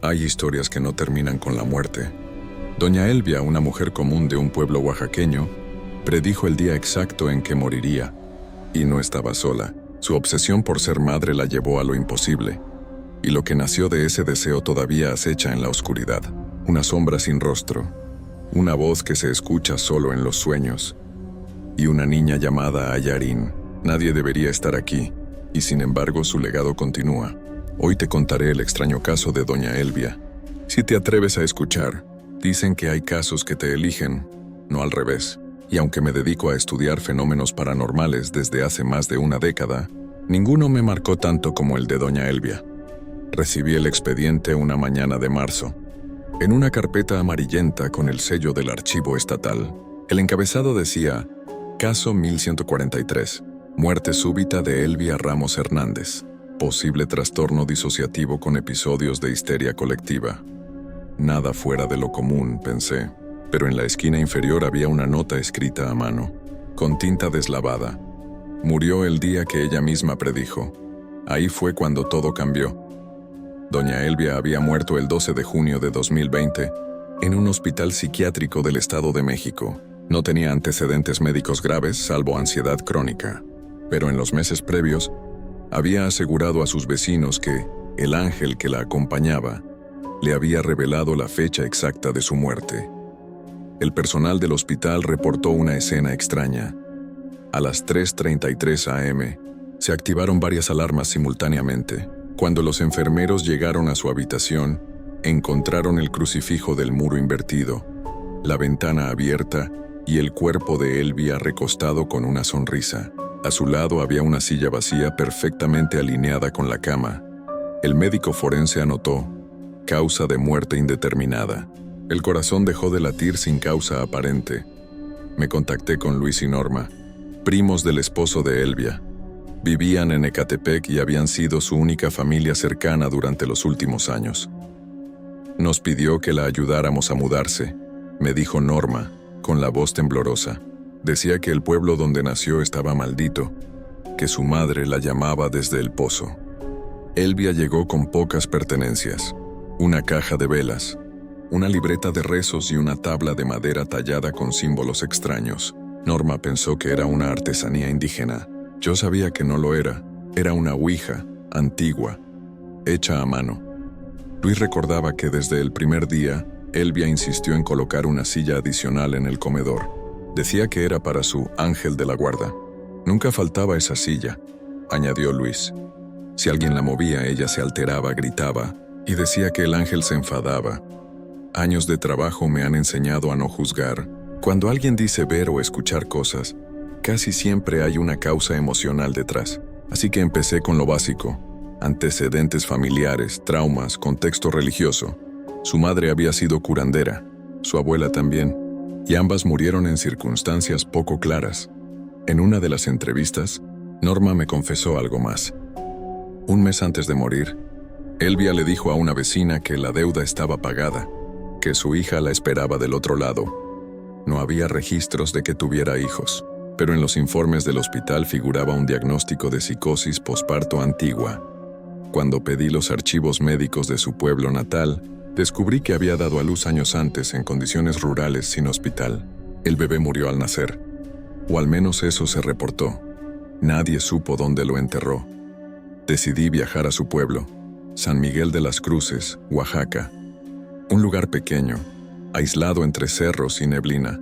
Hay historias que no terminan con la muerte. Doña Elvia, una mujer común de un pueblo oaxaqueño, predijo el día exacto en que moriría. Y no estaba sola. Su obsesión por ser madre la llevó a lo imposible. Y lo que nació de ese deseo todavía acecha en la oscuridad. Una sombra sin rostro. Una voz que se escucha solo en los sueños. Y una niña llamada Ayarín. Nadie debería estar aquí. Y sin embargo su legado continúa. Hoy te contaré el extraño caso de Doña Elvia. Si te atreves a escuchar, dicen que hay casos que te eligen, no al revés. Y aunque me dedico a estudiar fenómenos paranormales desde hace más de una década, ninguno me marcó tanto como el de Doña Elvia. Recibí el expediente una mañana de marzo. En una carpeta amarillenta con el sello del archivo estatal, el encabezado decía: Caso 1143. Muerte súbita de Elvia Ramos Hernández. Posible trastorno disociativo con episodios de histeria colectiva. Nada fuera de lo común, pensé, pero en la esquina inferior había una nota escrita a mano, con tinta deslavada. Murió el día que ella misma predijo. Ahí fue cuando todo cambió. Doña Elvia había muerto el 12 de junio de 2020 en un hospital psiquiátrico del Estado de México. No tenía antecedentes médicos graves, salvo ansiedad crónica, pero en los meses previos había asegurado a sus vecinos que el ángel que la acompañaba le había revelado la fecha exacta de su muerte. El personal del hospital reportó una escena extraña. A las 3:33 a.m. se activaron varias alarmas simultáneamente. Cuando los enfermeros llegaron a su habitación, encontraron el crucifijo del muro invertido, la ventana abierta y el cuerpo de Elvia recostado con una sonrisa. A su lado había una silla vacía perfectamente alineada con la cama. El médico forense anotó: causa de muerte indeterminada. El corazón dejó de latir sin causa aparente. Me contacté con Luis y Norma, primos del esposo de Elvia. Vivían en Ecatepec y habían sido su única familia cercana durante los últimos años. Nos pidió que la ayudáramos a mudarse, me dijo Norma, con la voz temblorosa. Decía que el pueblo donde nació estaba maldito, que su madre la llamaba desde el pozo. Elvia llegó con pocas pertenencias: una caja de velas, una libreta de rezos y una tabla de madera tallada con símbolos extraños. Norma pensó que era una artesanía indígena. Yo sabía que no lo era. Era una ouija, antigua, hecha a mano. Luis recordaba que desde el primer día, Elvia insistió en colocar una silla adicional en el comedor. Decía que era para su ángel de la guarda. Nunca faltaba esa silla, añadió Luis. Si alguien la movía, ella se alteraba, gritaba, y decía que el ángel se enfadaba. Años de trabajo me han enseñado a no juzgar. Cuando alguien dice ver o escuchar cosas, casi siempre hay una causa emocional detrás. Así que empecé con lo básico: antecedentes familiares, traumas, contexto religioso. Su madre había sido curandera, su abuela también, y ambas murieron en circunstancias poco claras. En una de las entrevistas, Norma me confesó algo más. Un mes antes de morir, Elvia le dijo a una vecina que la deuda estaba pagada, que su hija la esperaba del otro lado. No había registros de que tuviera hijos, pero en los informes del hospital figuraba un diagnóstico de psicosis posparto antigua. Cuando pedí los archivos médicos de su pueblo natal, descubrí que había dado a luz años antes en condiciones rurales sin hospital. El bebé murió al nacer, o al menos eso se reportó. Nadie supo dónde lo enterró. Decidí viajar a su pueblo, San Miguel de las Cruces, Oaxaca. Un lugar pequeño, aislado entre cerros y neblina.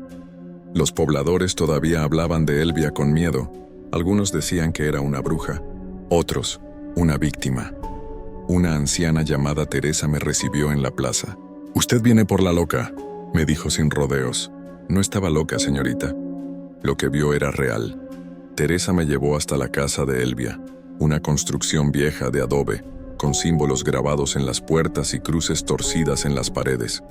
Los pobladores todavía hablaban de Elvia con miedo. Algunos decían que era una bruja, otros, una víctima. Una anciana llamada Teresa me recibió en la plaza. «Usted viene por la loca», me dijo sin rodeos. No estaba loca, señorita. Lo que vio era real. Teresa me llevó hasta la casa de Elvia, una construcción vieja de adobe, con símbolos grabados en las puertas y cruces torcidas en las paredes.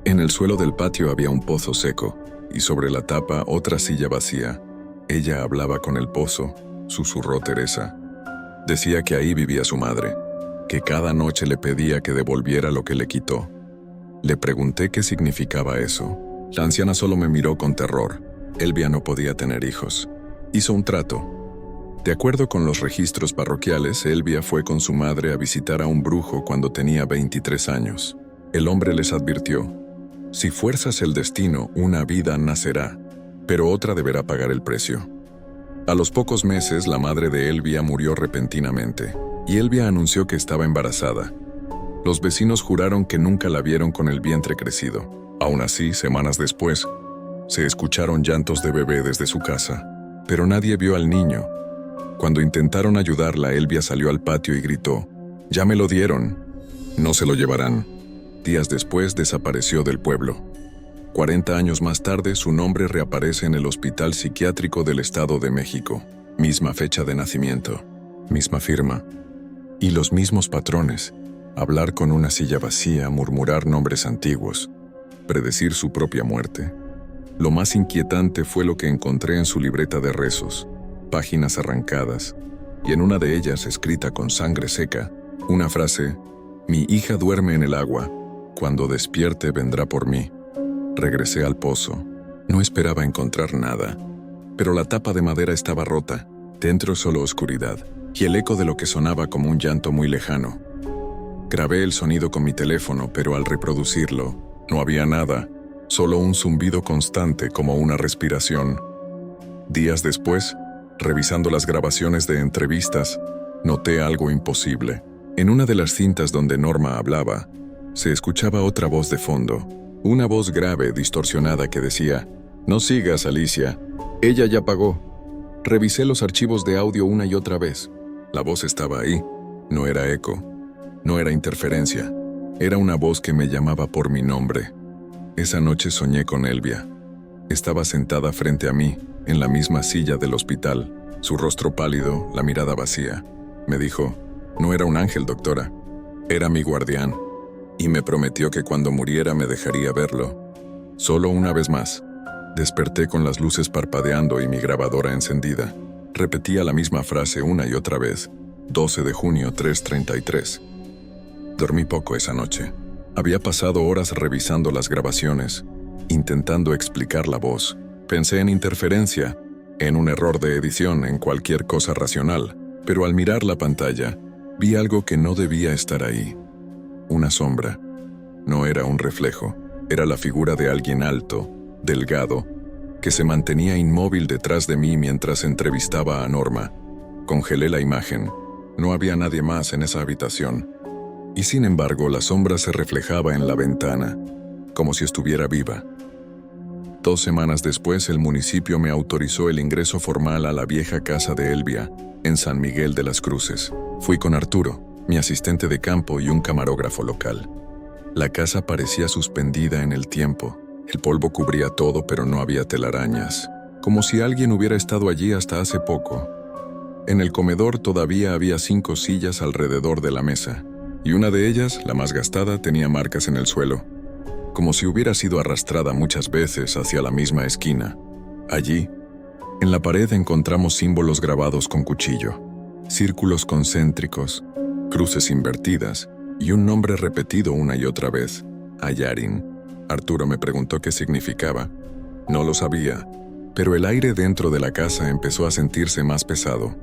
En el suelo del patio había un pozo seco, y sobre la tapa otra silla vacía. Ella hablaba con el pozo, susurró Teresa. Decía que ahí vivía su madre, que cada noche le pedía que devolviera lo que le quitó. Le pregunté qué significaba eso. La anciana solo me miró con terror. Elvia no podía tener hijos. Hizo un trato. De acuerdo con los registros parroquiales, Elvia fue con su madre a visitar a un brujo cuando tenía 23 años. El hombre les advirtió: si fuerzas el destino, una vida nacerá, pero otra deberá pagar el precio. A los pocos meses, la madre de Elvia murió repentinamente, y Elvia anunció que estaba embarazada. Los vecinos juraron que nunca la vieron con el vientre crecido. Aún así, semanas después, se escucharon llantos de bebé desde su casa, pero nadie vio al niño. Cuando intentaron ayudarla, Elvia salió al patio y gritó: «Ya me lo dieron, no se lo llevarán». Días después desapareció del pueblo. 40 años más tarde, su nombre reaparece en el Hospital Psiquiátrico del Estado de México. Misma fecha de nacimiento, misma firma y los mismos patrones: hablar con una silla vacía, murmurar nombres antiguos, predecir su propia muerte. Lo más inquietante fue lo que encontré en su libreta de rezos: páginas arrancadas, y en una de ellas, escrita con sangre seca, una frase: «Mi hija duerme en el agua, cuando despierte vendrá por mí». Regresé al pozo. No esperaba encontrar nada, pero la tapa de madera estaba rota, dentro solo oscuridad, y el eco de lo que sonaba como un llanto muy lejano. Grabé el sonido con mi teléfono, pero al reproducirlo, no había nada, solo un zumbido constante como una respiración. Días después, revisando las grabaciones de entrevistas, noté algo imposible. En una de las cintas donde Norma hablaba, se escuchaba otra voz de fondo, una voz grave, distorsionada, que decía: «No sigas, Alicia, ella ya pagó». Revisé los archivos de audio una y otra vez. La voz estaba ahí, no era eco, no era interferencia, era una voz que me llamaba por mi nombre. Esa noche soñé con Elvia. Estaba sentada frente a mí, en la misma silla del hospital, su rostro pálido, la mirada vacía. Me dijo: «No era un ángel, doctora, era mi guardián», y me prometió que cuando muriera me dejaría verlo. Solo una vez más. Desperté con las luces parpadeando y mi grabadora encendida. Repetía la misma frase una y otra vez: 12 de junio, 3:33. Dormí poco esa noche. Había pasado horas revisando las grabaciones, intentando explicar la voz. Pensé en interferencia, en un error de edición, en cualquier cosa racional, pero al mirar la pantalla, vi algo que no debía estar ahí. Una sombra. No era un reflejo, era la figura de alguien alto, delgado, que se mantenía inmóvil detrás de mí mientras entrevistaba a Norma. Congelé la imagen. No había nadie más en esa habitación. Y sin embargo, la sombra se reflejaba en la ventana, como si estuviera viva. 2 semanas después, el municipio me autorizó el ingreso formal a la vieja casa de Elvia, en San Miguel de las Cruces. Fui con Arturo, mi asistente de campo y un camarógrafo local. La casa parecía suspendida en el tiempo. El polvo cubría todo, pero no había telarañas, como si alguien hubiera estado allí hasta hace poco. En el comedor todavía había 5 sillas alrededor de la mesa, y una de ellas, la más gastada, tenía marcas en el suelo, como si hubiera sido arrastrada muchas veces hacia la misma esquina. Allí, en la pared, encontramos símbolos grabados con cuchillo, círculos concéntricos, cruces invertidas y un nombre repetido una y otra vez: Ayarin. Arturo me preguntó qué significaba. No lo sabía, pero el aire dentro de la casa empezó a sentirse más pesado.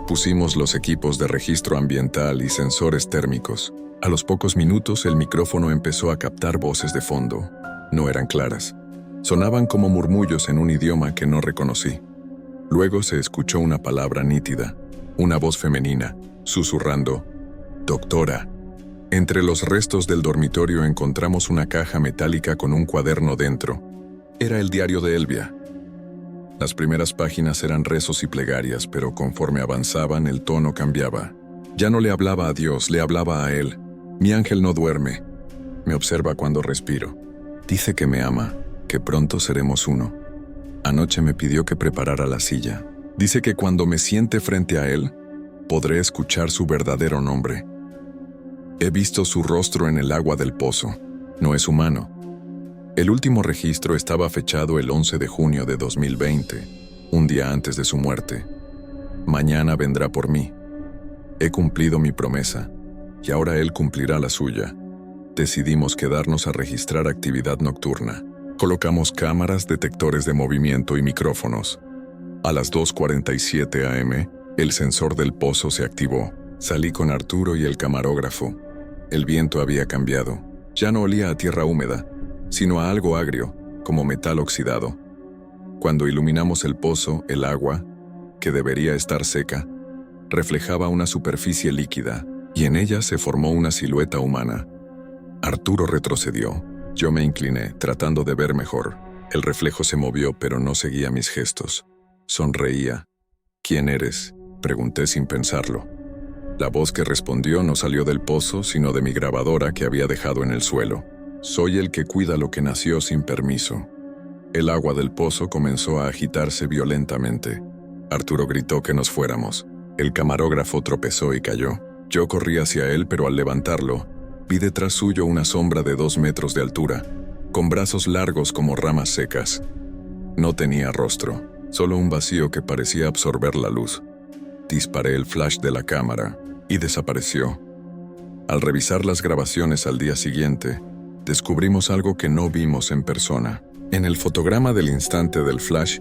Pusimos los equipos de registro ambiental y sensores térmicos. A los pocos minutos, el micrófono empezó a captar voces de fondo. No eran claras. Sonaban como murmullos en un idioma que no reconocí. Luego se escuchó una palabra nítida, una voz femenina, susurrando: «Doctora». Entre los restos del dormitorio encontramos una caja metálica con un cuaderno dentro. Era el diario de Elvia. Las primeras páginas eran rezos y plegarias, pero conforme avanzaban el tono cambiaba. Ya no le hablaba a Dios, le hablaba a él. «Mi ángel no duerme. Me observa cuando respiro. Dice que me ama, que pronto seremos uno. Anoche me pidió que preparara la silla. Dice que cuando me siente frente a él, podré escuchar su verdadero nombre. He visto su rostro en el agua del pozo. No es humano». El último registro estaba fechado el 11 de junio de 2020, un día antes de su muerte. «Mañana vendrá por mí. He cumplido mi promesa, y ahora él cumplirá la suya». Decidimos quedarnos a registrar actividad nocturna. Colocamos cámaras, detectores de movimiento y micrófonos. A las 2:47 a.m., El sensor del pozo se activó. Salí con Arturo y el camarógrafo. El viento había cambiado. Ya no olía a tierra húmeda, sino a algo agrio, como metal oxidado. Cuando iluminamos el pozo, el agua, que debería estar seca, reflejaba una superficie líquida, y en ella se formó una silueta humana. Arturo retrocedió. Yo me incliné, tratando de ver mejor. El reflejo se movió, pero no seguía mis gestos. Sonreía. «¿Quién eres?», pregunté sin pensarlo. La voz que respondió no salió del pozo, sino de mi grabadora que había dejado en el suelo. «Soy el que cuida lo que nació sin permiso». El agua del pozo comenzó a agitarse violentamente. Arturo gritó que nos fuéramos. El camarógrafo tropezó y cayó. Yo corrí hacia él, pero al levantarlo, vi detrás suyo una sombra de 2 metros de altura, con brazos largos como ramas secas. No tenía rostro, solo un vacío que parecía absorber la luz. Disparé el flash de la cámara y desapareció. Al revisar las grabaciones al día siguiente, descubrimos algo que no vimos en persona. En el fotograma del instante del flash,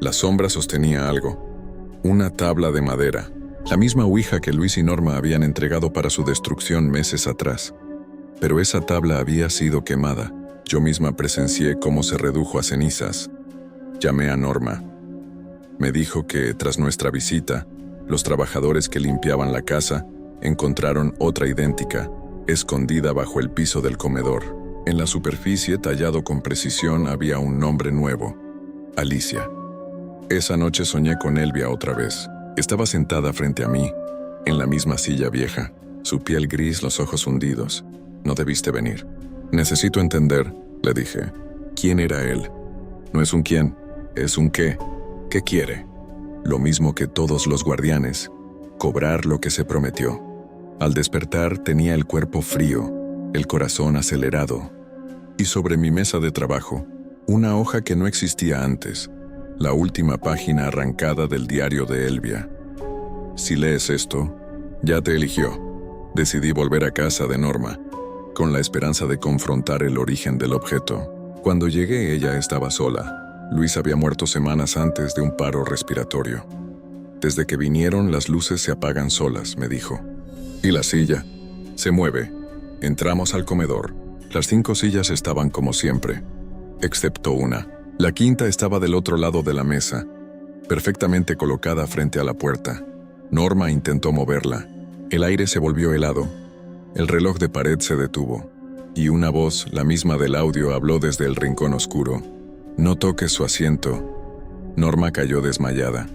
la sombra sostenía algo. Una tabla de madera, la misma ouija que Luis y Norma habían entregado para su destrucción meses atrás. Pero esa tabla había sido quemada. Yo misma presencié cómo se redujo a cenizas. Llamé a Norma. Me dijo que, tras nuestra visita, los trabajadores que limpiaban la casa encontraron otra idéntica, escondida bajo el piso del comedor. En la superficie, tallado con precisión, había un nombre nuevo: Alicia. Esa noche soñé con Elvia otra vez. Estaba sentada frente a mí, en la misma silla vieja, su piel gris, los ojos hundidos. «No debiste venir». «Necesito entender», le dije. «¿Quién era él?» «No es un quién, es un qué. ¿Qué quiere?» «Lo mismo que todos los guardianes, cobrar lo que se prometió». Al despertar tenía el cuerpo frío, el corazón acelerado, y sobre mi mesa de trabajo, una hoja que no existía antes, la última página arrancada del diario de Elvia. «Si lees esto, ya te eligió». Decidí volver a casa de Norma, con la esperanza de confrontar el origen del objeto. Cuando llegué, ella estaba sola. Luis había muerto semanas antes de un paro respiratorio. «Desde que vinieron, las luces se apagan solas», me dijo. «Y la silla se mueve». Entramos al comedor. Las 5 sillas estaban como siempre, excepto una. La quinta estaba del otro lado de la mesa, perfectamente colocada frente a la puerta. Norma intentó moverla. El aire se volvió helado. El reloj de pared se detuvo, y una voz, la misma del audio, habló desde el rincón oscuro. «No toques su asiento». Norma cayó desmayada.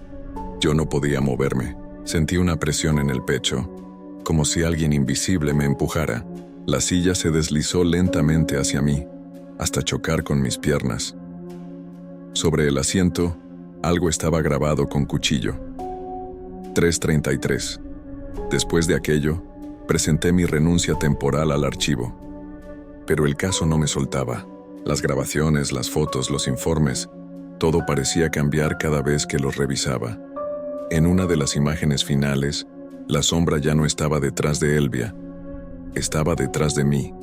Yo no podía moverme. Sentí una presión en el pecho, como si alguien invisible me empujara. La silla se deslizó lentamente hacia mí, hasta chocar con mis piernas. Sobre el asiento, algo estaba grabado con cuchillo. 3:33. Después de aquello, presenté mi renuncia temporal al archivo. Pero el caso no me soltaba. Las grabaciones, las fotos, los informes, todo parecía cambiar cada vez que los revisaba. En una de las imágenes finales, la sombra ya no estaba detrás de Elvia, estaba detrás de mí.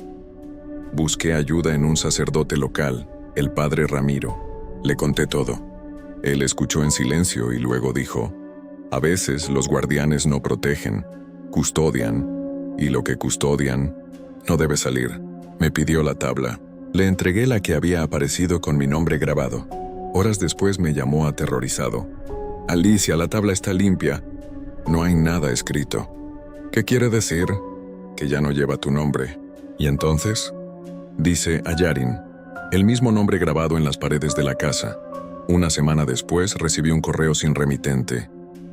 Busqué ayuda en un sacerdote local, el padre Ramiro. Le conté todo. Él escuchó en silencio y luego dijo: «A veces los guardianes no protegen, custodian, y lo que custodian no debe salir». Me pidió la tabla. Le entregué la que había aparecido con mi nombre grabado. Horas después me llamó aterrorizado. «Alicia, la tabla está limpia. No hay nada escrito». «¿Qué quiere decir?» «Que ya no lleva tu nombre». «¿Y entonces?» «Dice Ayarin, el mismo nombre grabado en las paredes de la casa». Una semana después recibí un correo sin remitente.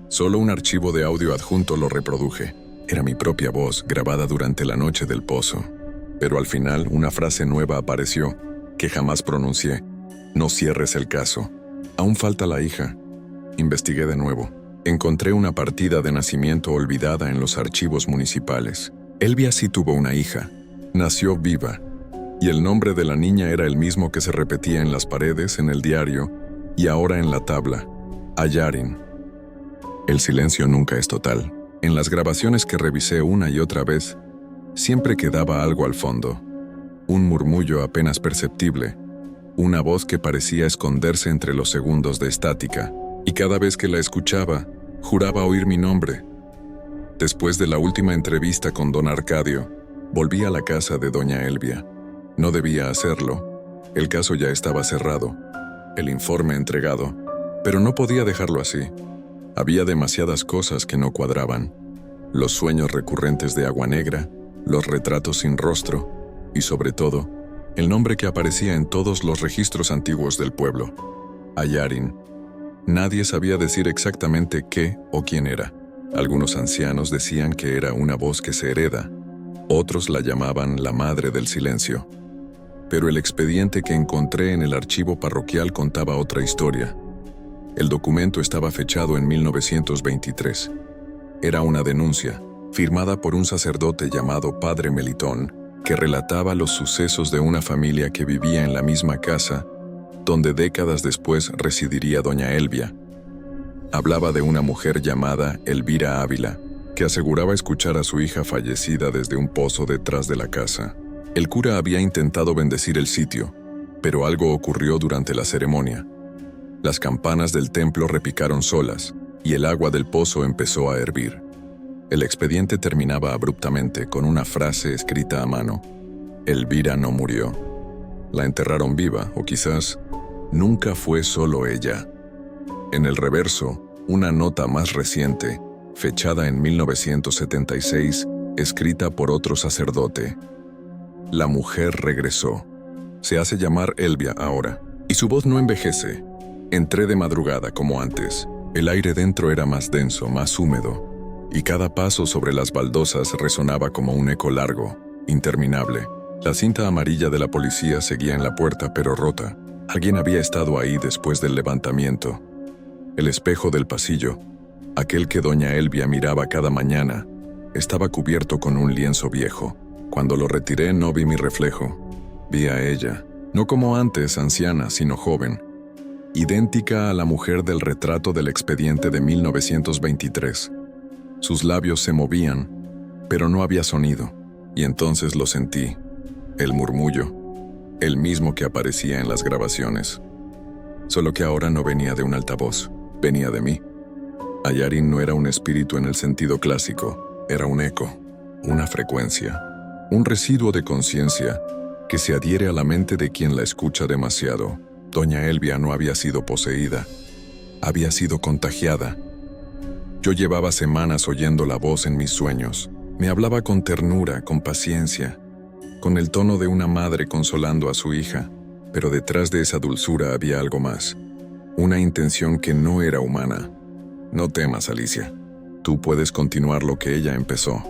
Solo un archivo de audio adjunto lo reproduje. Era mi propia voz, grabada durante la noche del pozo. Pero al final una frase nueva apareció, que jamás pronuncié. «No cierres el caso. Aún falta la hija». Investigué de nuevo. Encontré una partida de nacimiento olvidada en los archivos municipales. Elvia sí tuvo una hija. Nació viva. Y el nombre de la niña era el mismo que se repetía en las paredes, en el diario, y ahora en la tabla: Ayarin. El silencio nunca es total. En las grabaciones que revisé una y otra vez, siempre quedaba algo al fondo. Un murmullo apenas perceptible. Una voz que parecía esconderse entre los segundos de estática. Y cada vez que la escuchaba, Juraba oír mi nombre. Después de la última entrevista con don Arcadio, volví a la casa de doña Elvia. No debía hacerlo. El caso ya estaba cerrado, el informe entregado, pero no podía dejarlo así. Había demasiadas cosas que no cuadraban. Los sueños recurrentes de Agua Negra, los retratos sin rostro y, sobre todo, el nombre que aparecía en todos los registros antiguos del pueblo: Ayarín. Nadie sabía decir exactamente qué o quién era. Algunos ancianos decían que era una voz que se hereda. Otros la llamaban la Madre del Silencio. Pero el expediente que encontré en el archivo parroquial contaba otra historia. El documento estaba fechado en 1923. Era una denuncia, firmada por un sacerdote llamado Padre Melitón, que relataba los sucesos de una familia que vivía en la misma casa, donde décadas después residiría doña Elvia. Hablaba de una mujer llamada Elvira Ávila, que aseguraba escuchar a su hija fallecida desde un pozo detrás de la casa. El cura había intentado bendecir el sitio, pero algo ocurrió durante la ceremonia. Las campanas del templo repicaron solas, y el agua del pozo empezó a hervir. El expediente terminaba abruptamente con una frase escrita a mano: Elvira no murió. La enterraron viva, o quizás nunca fue solo ella. En el reverso, una nota más reciente, fechada en 1976, escrita por otro sacerdote. La mujer regresó. Se hace llamar Elvia ahora, y su voz no envejece. Entré de madrugada como antes. El aire dentro era más denso, más húmedo, y cada paso sobre las baldosas resonaba como un eco largo, interminable. La cinta amarilla de la policía seguía en la puerta, pero rota. Alguien había estado ahí después del levantamiento. El espejo del pasillo, aquel que doña Elvia miraba cada mañana, estaba cubierto con un lienzo viejo. Cuando lo retiré no vi mi reflejo. Vi a ella, no como antes, anciana, sino joven, idéntica a la mujer del retrato del expediente de 1923. Sus labios se movían, pero no había sonido, y entonces lo sentí. El murmullo, el mismo que aparecía en las grabaciones. Solo que ahora no venía de un altavoz, venía de mí. Ayarín no era un espíritu en el sentido clásico, era un eco, una frecuencia, un residuo de conciencia que se adhiere a la mente de quien la escucha demasiado. Doña Elvia no había sido poseída, había sido contagiada. Yo llevaba semanas oyendo la voz en mis sueños. Me hablaba con ternura, con paciencia, con el tono de una madre consolando a su hija, pero detrás de esa dulzura había algo más, una intención que no era humana. No temas, Alicia. Tú puedes continuar lo que ella empezó.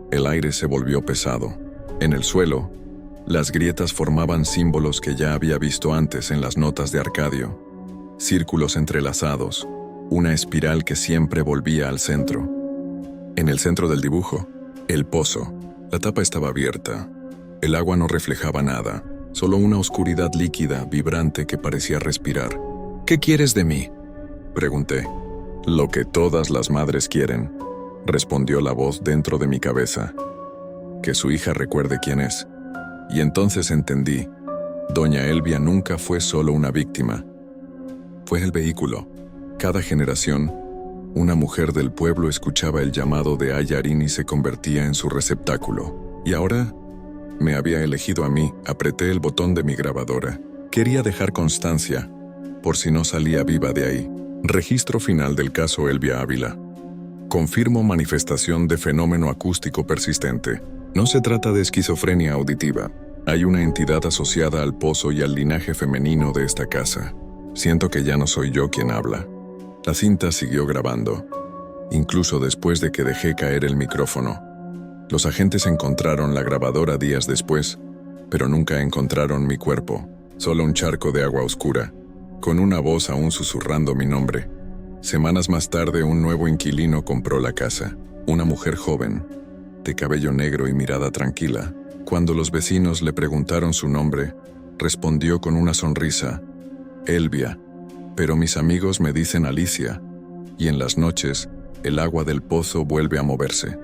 El aire se volvió pesado. En el suelo, las grietas formaban símbolos que ya había visto antes en las notas de Arcadio. Círculos entrelazados, una espiral que siempre volvía al centro. En el centro del dibujo, el pozo. La tapa estaba abierta. El agua no reflejaba nada, solo una oscuridad líquida, vibrante que parecía respirar. ¿Qué quieres de mí?, pregunté. Lo que todas las madres quieren, respondió la voz dentro de mi cabeza. Que su hija recuerde quién es. Y entonces entendí. Doña Elvia nunca fue solo una víctima. Fue el vehículo. Cada generación, una mujer del pueblo escuchaba el llamado de Ayarín y se convertía en su receptáculo. Y ahora me había elegido a mí. Apreté el botón de mi grabadora. Quería dejar constancia, por si no salía viva de ahí. Registro final del caso Elvia Ávila. Confirmo manifestación de fenómeno acústico persistente. No se trata de esquizofrenia auditiva. Hay una entidad asociada al pozo y al linaje femenino de esta casa. Siento que ya no soy yo quien habla. La cinta siguió grabando, incluso después de que dejé caer el micrófono. Los agentes encontraron la grabadora días después, pero nunca encontraron mi cuerpo, solo un charco de agua oscura, con una voz aún susurrando mi nombre. Semanas más tarde, un nuevo inquilino compró la casa, una mujer joven, de cabello negro y mirada tranquila. Cuando los vecinos le preguntaron su nombre, respondió con una sonrisa: Elvia, pero mis amigos me dicen Alicia, y en las noches, el agua del pozo vuelve a moverse.